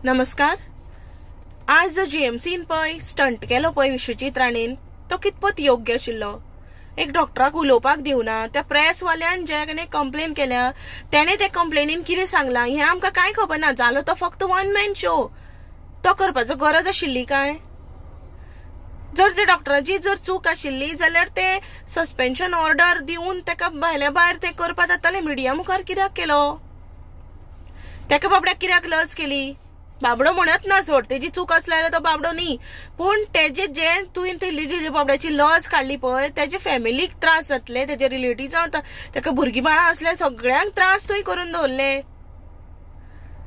नमस्कार. आज जो जीएमसीन पळय स्टंट केलो पळय विश्वजीत राणेन तो कितपत योग्य आशिल्लो. एक डॉक्टराक उलोवपाक दिवना. त्या प्रेस वाल्यान जे कंप्लेन केल्या तेणे ते कंप्लेनीन कितें सांगलां हें आमकां कांय खबर ना. जालो तो फक्त वन मॅन शो. तो करपाचो गरज आशिल्ली काय? जर त्या डॉक्टराची जर चूक आशिल्ली जाल्यार ते सस्पेन्शन ऑर्डर दिवन तेका भायल्या भायर ते करपाक जाताले. मिडिया मुखार कित्याक केलो? तेका बाबड्याक कित्याक लज केली? बाबडो म्हणत ना, सोड, तेजी चूक असल्यार तो बाबडो न्ही, पण तेजे जे तुवें ते बाबड्याची लज काढली पळय तेजे फॅमिलीक त्रास जातले, तेजे रिलेटिव्ह तेका भुरगीं बाळां असल्यार सगळ्यांक त्रास तुवें करून दवरले.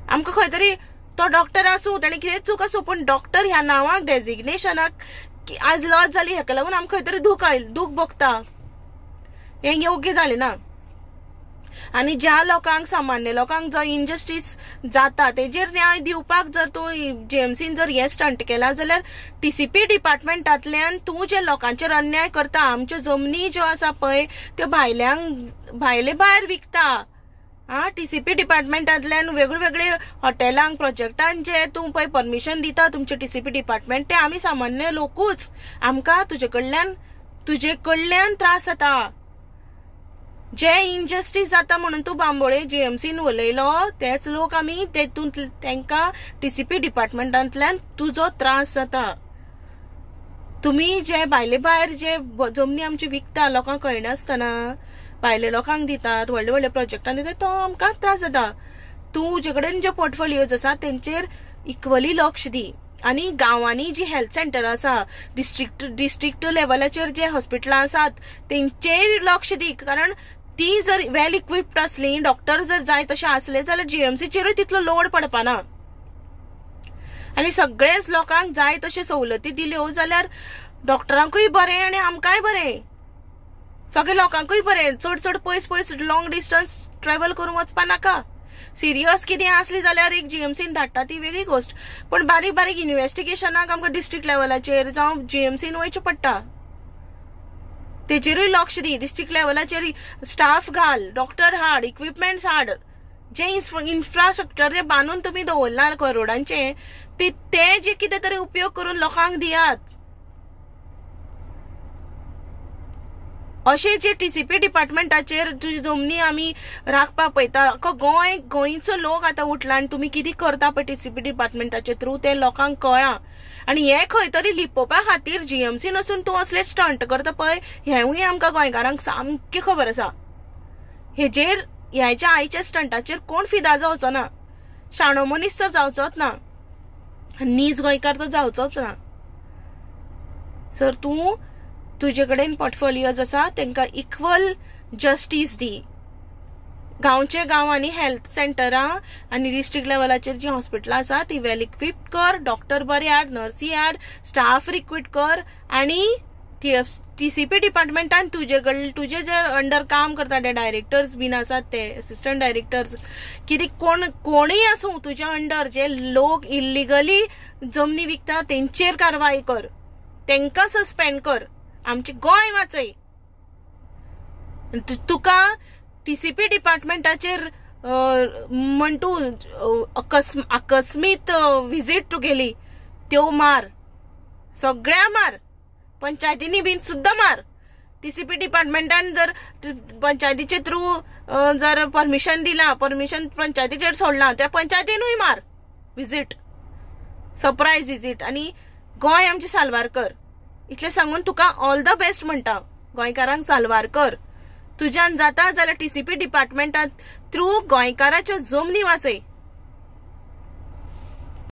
आमकां खंय तरी तो डॉक्टर आसूं, ताणें कितें चूक आसूं, पण डॉक्टर ह्या नांवाक डेजिग्नेशनाक आज लज जाली हेका लागून आमकां खंय तरी दूख भोगता. हें योग्य जालें ना. आणि ज्या लोकांक, सामान्य लोकांक जो इनजस्टीस जाता तेजेर न्याय दिवपाक जर तूं जीएमसीन जर हे स्टंट केला जाल्यार टीसीपी डिपार्टमेंटांतल्यान तूं जे लोकांचेर अन्याय करता, आमच्यो जमनी ज्यो आसा पळय त्यो भायले भायर विकता. टीसीपी डिपार्टमेंटांतल्यान वेगवेगळे हॉटेलांक, प्रोजेक्टांक जे तूं पळय परमिशन दिता तुमचे टीसीपी डिपार्टमेंट, ते आमी सामान्य लोकूच. आमकां तुजे कडल्यान त्रास जाता. जे इनजस्टीस जाता म्हणून तू बांबोळे जीएमसीन उलयलो तेच लोक आमी तेतून तांकां टीसीपी डिपार्टमेंटांतल्यान तुजो त्रास जाता. तुम्ही जे भायले भायर जे जमनी आमची विकता लोकांक कळनासतना भायले लोकांक दितात, व्हडले व्हडले प्रोजेक्टांक दितात, तो आमकां त्रास जाता. तुजे कडेन जे पोर्टफोलियोज आसा तेंचेर इक्वली लक्ष दी. आणि गांवांनी जी हेल्थ सेंटर आसा, डिस्ट्रिक्ट लेवलाचेर जे हॉस्पिटलां आसात तेंचेर लक्ष दी. कारण ती जर वेल इक्विप्ड असली, डॉक्टर जर जाय तशे असले जाल्यार जीएमसीचेरूय तितलो लोड पडपाना. आणि सगळेच लोकांक जाय तशे सवलती दिल्यो जाल्यार डॉक्टरांकूय बरें आणि आमकांय बरें, सगळे लोकांकूय बरें. चड पयस लॉंग डिस्टन्स ट्रॅव्हल करून वचपा नाका. सिरियस कितें असली जाल्यार एक जीएमसीन धाडटा ती वेगळी गोष्ट, पण बारीक इन्व्हेस्टिगेशनाक आमकां डिस्ट्रिक्ट लेवलाचेर जावं जीएमसीन वयचें पडटा. तेचेरूय लक्ष दी. डिस्ट्रिक्ट लेवलाचेर स्टाफ घाल, डॉक्टर हाड, इक्विपमेंट्स हाड. जे इन्फ्रास्ट्रक्चर जे बांदून तुम्ही दवरला करोडांचे ते जे कितें तरी उपयोग करून लोकांक दियात. अशे जे टीसीपी डिपार्टमेंटाचेर तुजी जमनी आमी राखपाक पळयता. अख्खो गोंयचो लोक आतां उठला आनी तुमी कितें करता पळय टीसीपी डिपार्टमेंटाचे थ्रू ते लोकांक कळ्ळां. आणि हे खंय तरी लिपोवपा खातीर जीएमसीन वचून तूं असले स्टंट करता पळय हेंवूय आमकां गोंयकारांक सामकें खबर आसा. ह्याच्या आयच्या स्टंटाचेर कोण फिदा जावचो ना. शाणो मनीस तर जावचोच ना, नीज गोंयकार तर जावचोच ना. सर तूं तुजे कडेन पोर्टफोलियोज आसा तांकां इक्वल जस्टीस दी. गांवचे गांवांनी हेल्थ सेंटरां आनी डिस्ट्रिक्ट लेवलाचेर जी हॉस्पिटलां आसा ती वेल इक्विप्ड कर, डॉक्टर बरे हाड, नर्सी हाड, स्टाफ रिक्रूट कर. आणि टीसीपी डिपार्टमेंटान तुजे जे अंडर काम करता ते डायरेक्टर्स बीन आसात, ते असिस्टंट डायरेक्टर्स कितें कोणीय आसूं तुज्या अंडर जे लोक इल्लिगली जमनी विकता तेंचेर कारवाई कर, तांकां सस्पेंड कर. आमचे गोंय वाचय. तुका टीसीपी डिपार्टमेंटाचेर म्हण तूं अकस्मीत व्हिजीट तूं गेली त्यो मार, सगळ्या मार, पंचायतींनी बीन सुद्धा मार. टीसीपी डिपार्टमेंटान जर पंचायतीचे थ्रू जर परमिशन दिला, परमिशन पंचायतीचेर सोडला, त्या पंचायतीनूय मार व्हिजीट, सरप्राईज व्हिजीट. आणि गोंय आमचे साल्वार कर. इतले सांगून तुका ऑल द बेस्ट म्हणटा. गोंयकारांक साल्वार कर. तुज्यान जाता जाल्यार टीसीपी डिपार्टमेंटात थ्रू गोंयकाराच्यो जमनी वाचय.